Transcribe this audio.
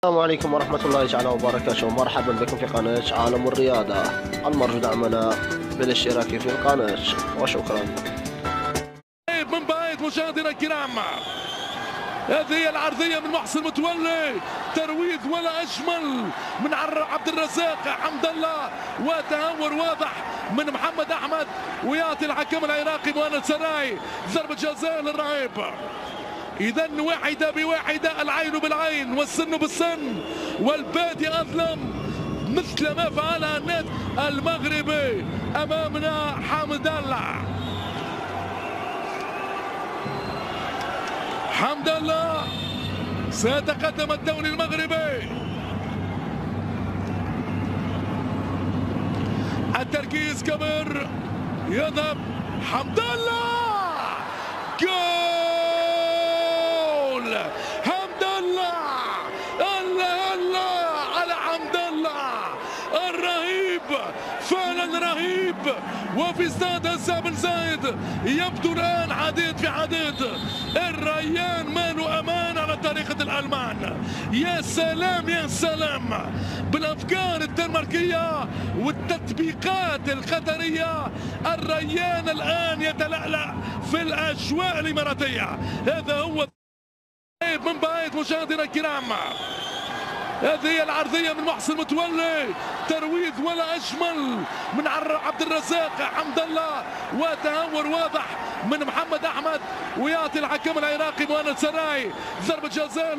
السلام عليكم ورحمة الله تعالى وبركاته. مرحبا بكم في قناة عالم الرياضة. المرجو دعمنا بالاشتراك في القناة وشكرا. من بعيد مشاهدينا الكرام، هذه العرضية من محسن متولي، ترويض ولا أجمل من عبد الرزاق حمد الله، وتهور واضح من محمد أحمد، ويعطي الحكم العراقي مهند سراي ضربة جزاء للرهيب. إذا واحدة بواحدة، العين بالعين والسن بالسن، والبادي أظلم مثل ما فعلها النادي المغربي. أمامنا حمد الله، حمد الله سيتقدم الدولي المغربي. التركيز كبير، يذهب حمد الله، جول حمد الله. الله الله على حمد الله الرهيب، فعلا رهيب. وفي استاد هزاع بن زايد يبدو الآن حديد في حديد. الريان ماله أمان على طريقة الألمان. يا سلام يا سلام بالأفكار الدنماركية والتطبيقات القطرية. الريان الآن يتلألأ في الأجواء الإماراتية. هذا هو من بعيد مشاهدينا الكرام. هذه العرضية من محسن متولي، ترويض ولا أجمل من عبد الرزاق حمد الله، وتهور واضح من محمد أحمد، ويعطي الحكم العراقي مهند سراي ضربة جزاء.